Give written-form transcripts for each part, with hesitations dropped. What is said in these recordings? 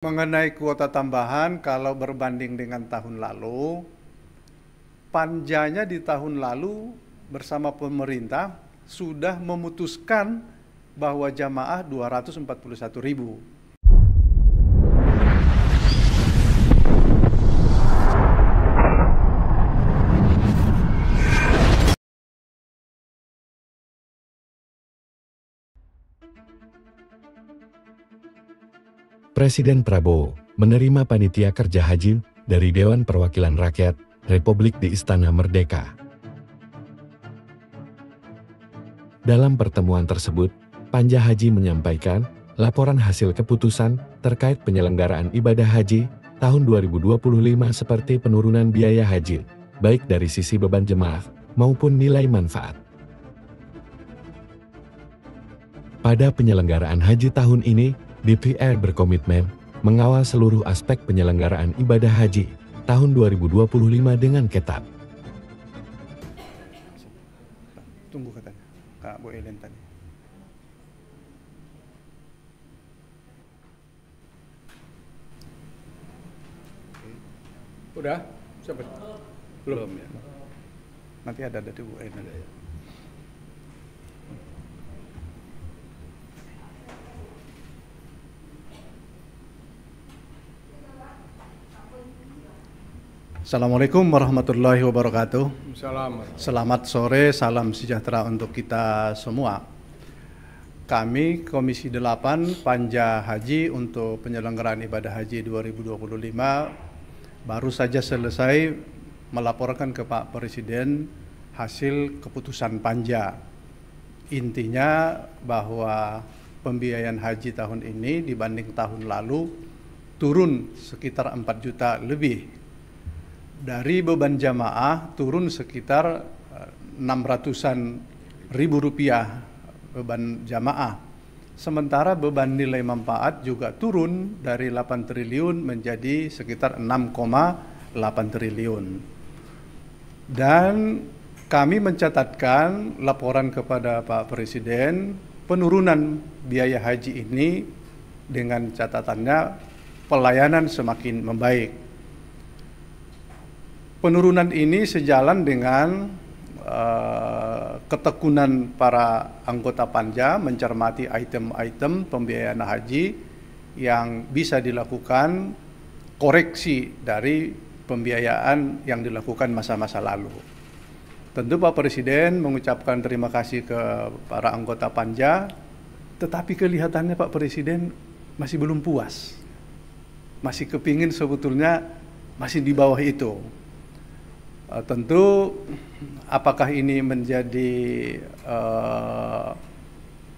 Mengenai kuota tambahan, kalau berbanding dengan tahun lalu, panjanya di tahun lalu bersama pemerintah sudah memutuskan bahwa jamaah 241.000. Presiden Prabowo menerima panitia kerja haji dari Dewan Perwakilan Rakyat Republik di Istana Merdeka. Dalam pertemuan tersebut, Panja Haji menyampaikan laporan hasil keputusan terkait penyelenggaraan ibadah haji tahun 2025 seperti penurunan biaya haji, baik dari sisi beban jemaah maupun nilai manfaat. Pada penyelenggaraan haji tahun ini, DPR berkomitmen mengawal seluruh aspek penyelenggaraan ibadah haji tahun 2025 dengan ketat. Tunggu katanya, Kak Bu Ellen tadi. Udah? Siapa? Belum ya? Nanti ada dari Bu Ellen. Assalamualaikum warahmatullahi wabarakatuh. Selamat sore, salam sejahtera untuk kita semua. Kami Komisi 8 Panja Haji untuk penyelenggaraan ibadah haji 2025 baru saja selesai melaporkan ke Pak Presiden hasil keputusan Panja. Intinya bahwa pembiayaan haji tahun ini dibanding tahun lalu turun sekitar 4 juta lebih. Dari beban jamaah turun sekitar 600-an ribu rupiah beban jamaah. Sementara beban nilai manfaat juga turun dari 8 triliun menjadi sekitar 6,8 triliun. Dan kami mencatatkan laporan kepada Pak Presiden penurunan biaya haji ini dengan catatannya pelayanan semakin membaik. Penurunan ini sejalan dengan ketekunan para anggota Panja mencermati item-item pembiayaan haji yang bisa dilakukan koreksi dari pembiayaan yang dilakukan masa-masa lalu. Tentu Pak Presiden mengucapkan terima kasih ke para anggota Panja, tetapi kelihatannya Pak Presiden masih belum puas. Masih kepingin sebetulnya masih di bawah itu. Tentu apakah ini menjadi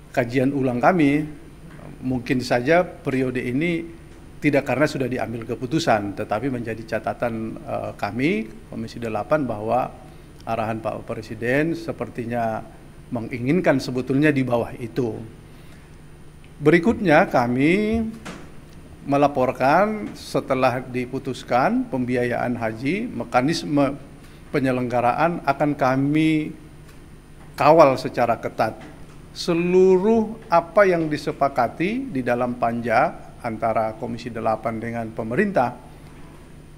kajian ulang kami, mungkin saja periode ini tidak karena sudah diambil keputusan, tetapi menjadi catatan kami Komisi 8 bahwa arahan Pak Presiden sepertinya menginginkan sebetulnya di bawah itu. Berikutnya kami melaporkan setelah diputuskan pembiayaan haji, mekanisme penyelenggaraan akan kami kawal secara ketat. Seluruh apa yang disepakati di dalam Panja antara Komisi 8 dengan pemerintah,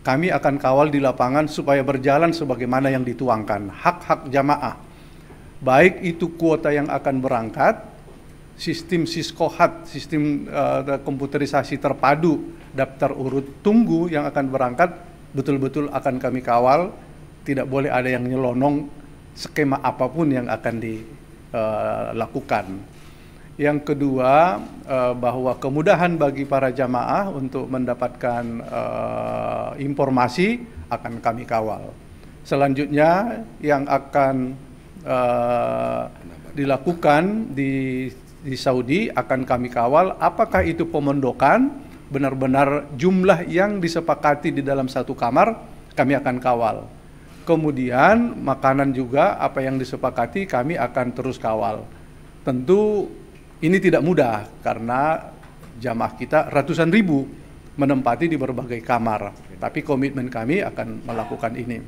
kami akan kawal di lapangan supaya berjalan sebagaimana yang dituangkan. Hak-hak jamaah, baik itu kuota yang akan berangkat, sistem Siskohat, sistem komputerisasi terpadu, daftar urut tunggu yang akan berangkat, betul-betul akan kami kawal. Tidak boleh ada yang nyelonong skema apapun yang akan dilakukan. Yang kedua, bahwa kemudahan bagi para jamaah untuk mendapatkan informasi akan kami kawal. Selanjutnya yang akan dilakukan di Saudi akan kami kawal, apakah itu pemondokan, benar-benar jumlah yang disepakati di dalam satu kamar, kami akan kawal. Kemudian makanan juga apa yang disepakati kami akan terus kawal. Tentu ini tidak mudah karena jamaah kita ratusan ribu menempati di berbagai kamar. Tapi komitmen kami akan melakukan ini.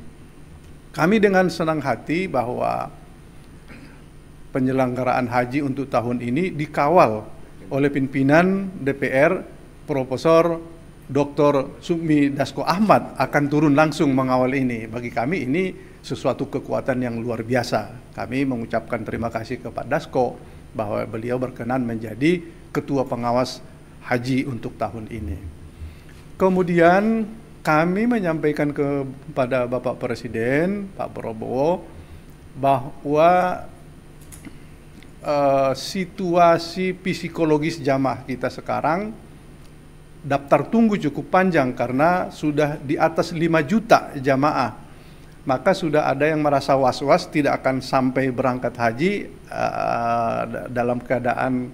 Kami dengan senang hati bahwa penyelenggaraan haji untuk tahun ini dikawal oleh pimpinan DPR Profesor Dr. Sukmi Dasko Ahmad akan turun langsung mengawal ini. Bagi kami ini sesuatu kekuatan yang luar biasa. Kami mengucapkan terima kasih kepada Dasko bahwa beliau berkenan menjadi ketua pengawas haji untuk tahun ini. Kemudian kami menyampaikan kepada Bapak Presiden, Pak Prabowo, bahwa situasi psikologis jamaah kita sekarang daftar tunggu cukup panjang karena sudah di atas 5 juta jamaah. Maka sudah ada yang merasa was-was tidak akan sampai berangkat haji dalam keadaan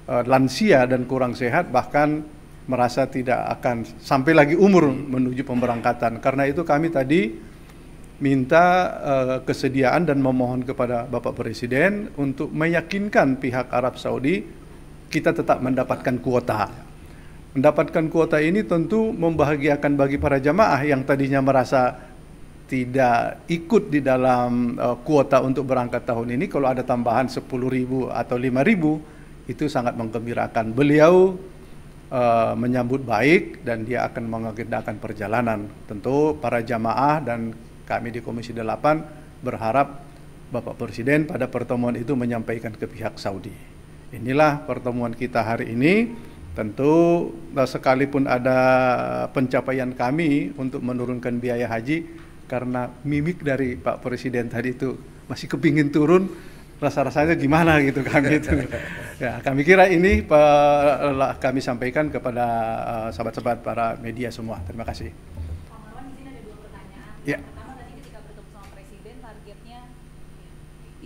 lansia dan kurang sehat, bahkan merasa tidak akan sampai lagi umur menuju pemberangkatan. Karena itu kami tadi minta kesediaan dan memohon kepada Bapak Presiden untuk meyakinkan pihak Arab Saudi kita tetap mendapatkan kuota. Mendapatkan kuota ini tentu membahagiakan bagi para jamaah yang tadinya merasa tidak ikut di dalam kuota untuk berangkat tahun ini. Kalau ada tambahan 10.000 atau 5.000 itu sangat menggembirakan. Beliau menyambut baik dan dia akan mengagendakan perjalanan. Tentu para jamaah dan kami di Komisi 8 berharap Bapak Presiden pada pertemuan itu menyampaikan ke pihak Saudi. Inilah pertemuan kita hari ini. Tentu sekalipun ada pencapaian kami untuk menurunkan biaya haji, karena mimik dari Pak Presiden tadi itu masih kepingin turun, rasa-rasanya gimana gitu kami itu. Ya, kami kira ini kami sampaikan kepada sahabat-sahabat para media semua. Terima kasih. Pak Marwan, di sini ada 2 pertanyaan. Ya. Pertama tadi ketika bertemu sama Presiden targetnya.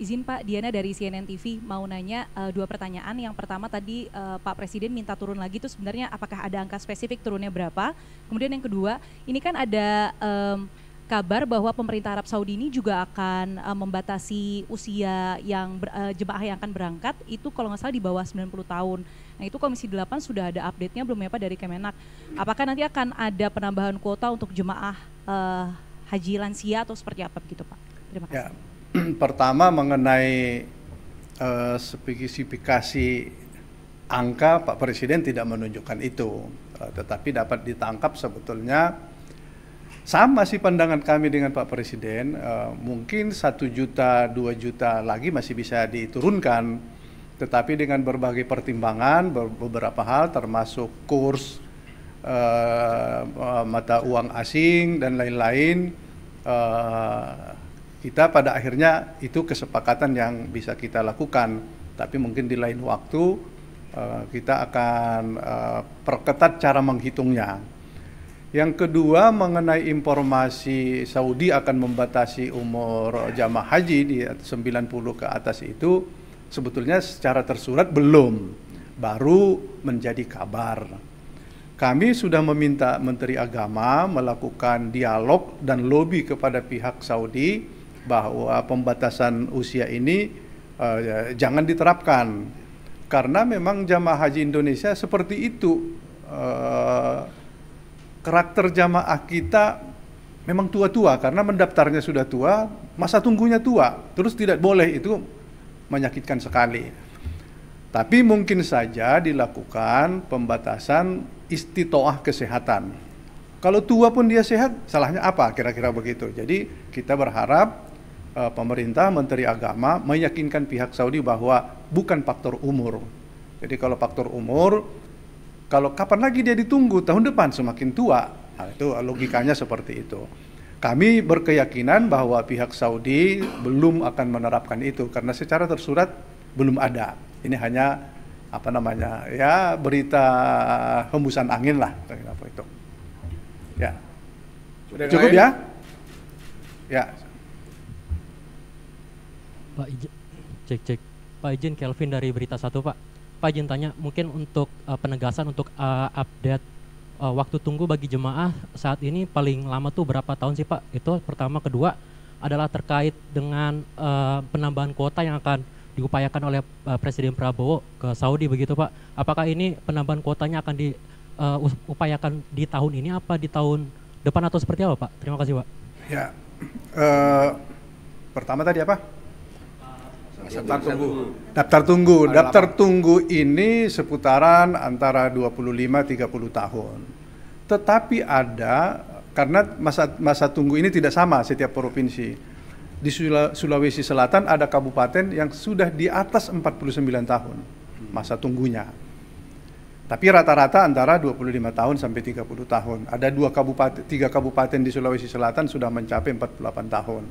Izin Pak, Diana dari CNN TV mau nanya 2 pertanyaan. Yang pertama tadi Pak Presiden minta turun lagi, itu sebenarnya apakah ada angka spesifik turunnya berapa? Kemudian yang kedua, ini kan ada kabar bahwa pemerintah Arab Saudi ini juga akan membatasi usia yang jemaah yang akan berangkat itu kalau nggak salah di bawah 90 tahun. Nah itu Komisi 8 sudah ada update-nya belum ya Pak dari Kemenak? Apakah nanti akan ada penambahan kuota untuk jemaah haji lansia atau seperti apa begitu Pak? Terima kasih. Ya. Pertama mengenai spesifikasi angka, Pak Presiden tidak menunjukkan itu, tetapi dapat ditangkap sebetulnya sama sih pandangan kami dengan Pak Presiden. Mungkin 1 juta, 2 juta lagi masih bisa diturunkan, tetapi dengan berbagai pertimbangan, beberapa hal termasuk kurs mata uang asing dan lain-lain, kita pada akhirnya itu kesepakatan yang bisa kita lakukan, tapi mungkin di lain waktu kita akan perketat cara menghitungnya. Yang kedua mengenai informasi Saudi akan membatasi umur jamaah haji di 90 ke atas itu sebetulnya secara tersurat belum, baru menjadi kabar. Kami sudah meminta Menteri Agama melakukan dialog dan lobby kepada pihak Saudi bahwa pembatasan usia ini jangan diterapkan, karena memang jamaah haji Indonesia seperti itu. Karakter jamaah kita memang tua-tua karena mendaftarnya sudah tua, masa tunggunya tua, terus tidak boleh, itu menyakitkan sekali. Tapi mungkin saja dilakukan pembatasan istitoah kesehatan. Kalau tua pun dia sehat, salahnya apa? Kira-kira begitu. Jadi kita berharap pemerintah, Menteri Agama meyakinkan pihak Saudi bahwa bukan faktor umur. Jadi kalau faktor umur, kalau kapan lagi dia ditunggu, tahun depan semakin tua. Nah, itu logikanya seperti itu. Kami berkeyakinan bahwa pihak Saudi belum akan menerapkan itu karena secara tersurat belum ada. Ini hanya ya berita hembusan angin lah, apa itu. Ya. Cukup ya? Ya. Pak izin, cek. Pak izin, Kelvin dari Berita 1 Pak. Pak izin tanya, mungkin untuk penegasan untuk update waktu tunggu bagi jemaah saat ini paling lama tuh berapa tahun sih Pak? Itu pertama. Kedua adalah terkait dengan penambahan kuota yang akan diupayakan oleh Presiden Prabowo ke Saudi begitu Pak. Apakah ini penambahan kuotanya akan diupayakan di tahun ini apa di tahun depan atau seperti apa Pak? Terima kasih Pak. Ya, pertama tadi apa? Daftar tunggu ini seputaran antara 25-30 tahun. Tetapi ada, karena masa tunggu ini tidak sama setiap provinsi. Di Sulawesi Selatan ada kabupaten yang sudah di atas 49 tahun masa tunggunya. Tapi rata-rata antara 25 tahun sampai 30 tahun. Ada 3 kabupaten di Sulawesi Selatan sudah mencapai 48 tahun.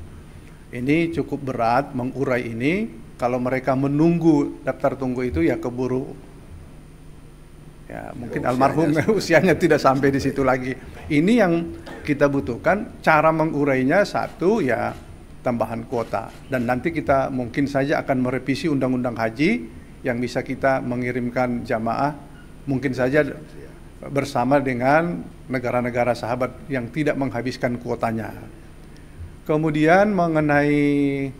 Ini cukup berat mengurai ini. Kalau mereka menunggu daftar tunggu itu ya keburu. Ya, mungkin almarhum usianya tidak sampai di situ lagi. Ini yang kita butuhkan. Cara mengurainya satu ya tambahan kuota, dan nanti kita mungkin saja akan merevisi undang-undang haji yang bisa kita mengirimkan jamaah mungkin saja bersama dengan negara-negara sahabat yang tidak menghabiskan kuotanya. Kemudian mengenai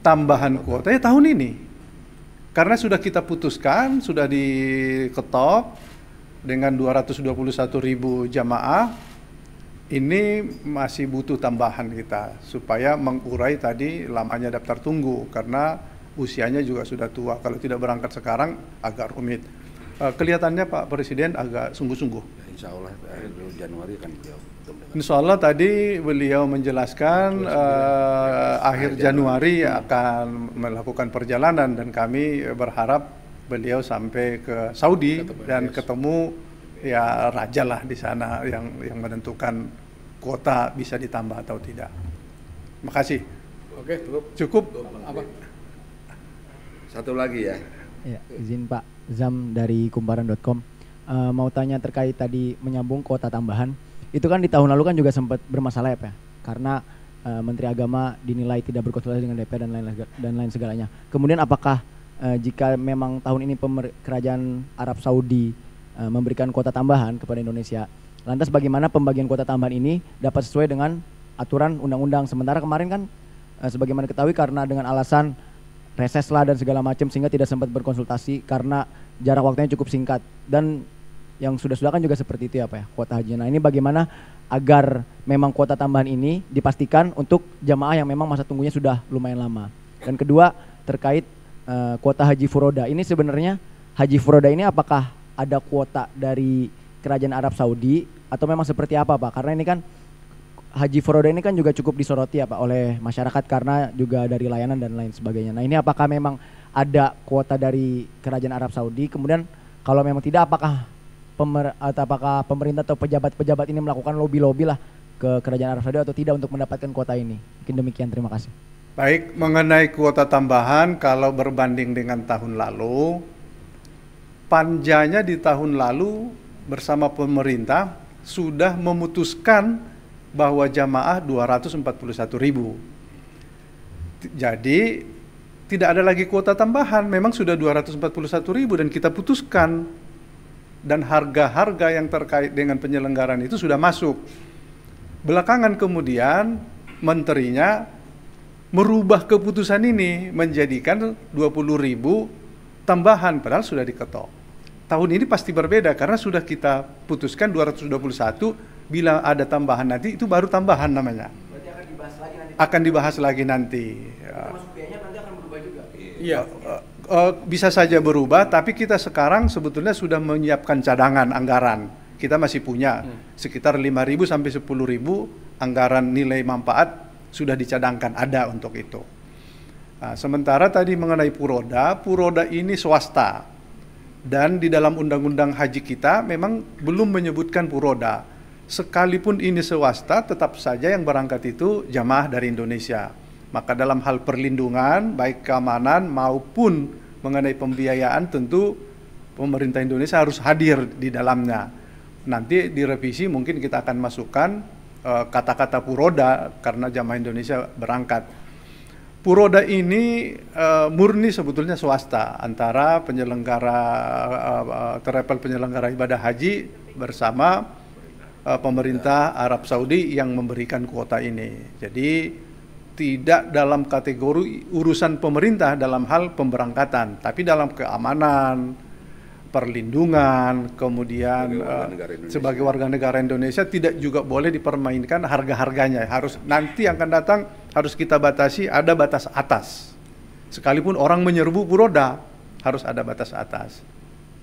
tambahan kuota ya tahun ini, karena sudah kita putuskan, sudah diketok dengan 221.000 jamaah. Ini masih butuh tambahan kita supaya mengurai tadi lamanya daftar tunggu, karena usianya juga sudah tua. Kalau tidak berangkat sekarang agak rumit. Kelihatannya Pak Presiden agak sungguh-sungguh. Insya Allah akhir Januari kan beliau. Insya Allah tadi beliau menjelaskan akhir Januari akan melakukan perjalanan, dan kami berharap beliau sampai ke Saudi dan ketemu ya raja lah di sana yang menentukan kuota bisa ditambah atau tidak. Makasih. Oke, cukup. Apa? Satu lagi ya. Ya, izin Pak Zam dari kumparan.com. Mau tanya terkait tadi menyambung kuota tambahan. Itu kan di tahun lalu kan juga sempat bermasalah ya Pak, karena Menteri Agama dinilai tidak berkonsultasi dengan DPR dan lain segalanya. Kemudian apakah jika memang tahun ini kerajaan Arab Saudi memberikan kuota tambahan kepada Indonesia, lantas bagaimana pembagian kuota tambahan ini dapat sesuai dengan aturan undang-undang? Sementara kemarin kan sebagaimana diketahui karena dengan alasan reses lah dan segala macam sehingga tidak sempat berkonsultasi karena jarak waktunya cukup singkat, dan yang sudah-sudah kan juga seperti itu ya Pak ya, kuota haji. Nah ini bagaimana agar memang kuota tambahan ini dipastikan untuk jamaah yang memang masa tunggunya sudah lumayan lama. Dan kedua terkait kuota haji furoda, ini sebenarnya haji furoda ini apakah ada kuota dari kerajaan Arab Saudi atau memang seperti apa Pak? Karena ini kan haji furoda ini kan juga cukup disoroti ya Pak oleh masyarakat karena juga dari layanan dan lain sebagainya. Nah ini apakah memang ada kuota dari kerajaan Arab Saudi? Kemudian kalau memang tidak, apakah pemerintah atau pejabat-pejabat ini melakukan lobby-lobby lah ke kerajaan Arab Saudi atau tidak untuk mendapatkan kuota ini? Mungkin demikian, terima kasih. Baik, mengenai kuota tambahan kalau berbanding dengan tahun lalu, Panjanya di tahun lalu bersama pemerintah sudah memutuskan bahwa jamaah 241.000. Jadi tidak ada lagi kuota tambahan, memang sudah 241.000 dan kita putuskan, dan harga-harga yang terkait dengan penyelenggaraan itu sudah masuk. Belakangan kemudian menterinya merubah keputusan ini menjadikan 20.000 tambahan, padahal sudah diketok. Tahun ini pasti berbeda karena sudah kita putuskan 221, bila ada tambahan nanti itu baru tambahan namanya. Berarti akan dibahas lagi nanti. Akan dibahas lagi nanti. Termasuk biayanya nanti akan berubah juga. Iya, bisa saja berubah, tapi kita sekarang sebetulnya sudah menyiapkan cadangan anggaran. Kita masih punya sekitar 5.000 sampai 10.000 anggaran nilai manfaat sudah dicadangkan, ada untuk itu. Nah, sementara tadi mengenai Puroda ini swasta. Dan di dalam undang-undang haji kita memang belum menyebutkan Puroda. Sekalipun ini swasta, tetap saja yang berangkat itu jamaah dari Indonesia. Maka dalam hal perlindungan, baik keamanan maupun mengenai pembiayaan, tentu pemerintah Indonesia harus hadir di dalamnya. Nanti direvisi mungkin kita akan masukkan kata-kata Puroda karena jamaah Indonesia berangkat. Puroda ini murni sebetulnya swasta antara penyelenggara travel penyelenggara ibadah haji bersama pemerintah Arab Saudi yang memberikan kuota ini. Jadi tidak dalam kategori urusan pemerintah dalam hal pemberangkatan, tapi dalam keamanan, perlindungan, kemudian sebagai warga negara Indonesia tidak juga boleh dipermainkan harga-harganya. Harus nanti yang akan datang harus kita batasi, ada batas atas. Sekalipun orang menyerbu Puroda, harus ada batas atas.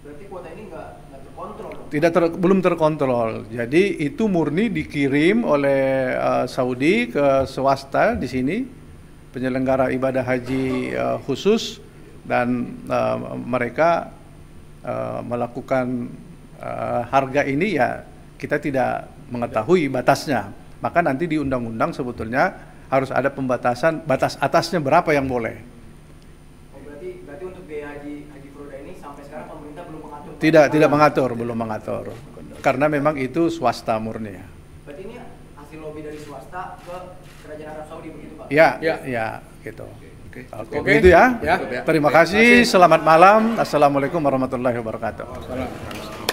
Berarti kuota ini nggak terkontrol? belum terkontrol. Jadi itu murni dikirim oleh Saudi ke swasta di sini, penyelenggara ibadah haji khusus, dan mereka melakukan harga ini ya kita tidak mengetahui batasnya. Maka nanti di undang-undang sebetulnya harus ada pembatasan, batas atasnya berapa yang boleh. Berarti untuk biaya haji furoda ini sampai sekarang pemerintah belum mengatur. Belum mengatur. Karena memang itu swasta murni. Berarti ini hasil lobby dari swasta ke Kerajaan Arab Saudi begitu, Pak? Ya, gitu. Oke, Oke. begitu ya. Ya. Terima kasih. Selamat malam. Assalamualaikum warahmatullahi wabarakatuh.